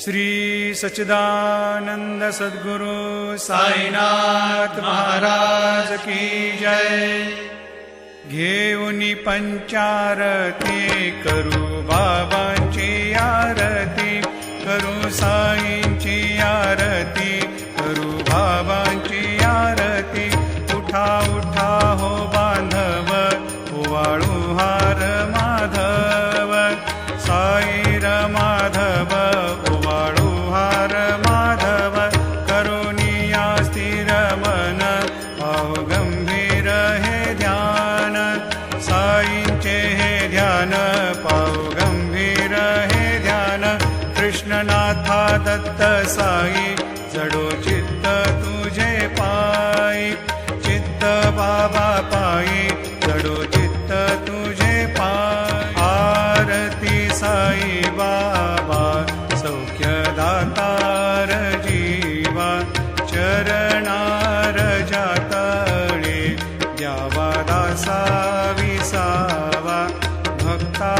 श्री सच्चिदानंद सद्गुरु साईनाथ महाराज की जय। घेऊनी पंचारती करू बाबांची आरती, करू साईंची आरती, करू बाबांची आरती। उठा उठा हो बांधव, ओवाळू हार माधव, साईर माधव ओवाळू हार माधव। करुणिया स्थिर मन, पाहु गंभीर हे ध्यान, साईंचे हे ध्यान, पाहु गंभीर हे ध्यान। कृष्णनाथा दत्त साई, जडो चित्त तुझे पायी, चित्त बाबा पायी, जडो चित्त तुझे पायी। आरती साई बाबा, सौख्यदातार जीवा, चरणार जातळे, द्यावा दासा विसावा, भक्ता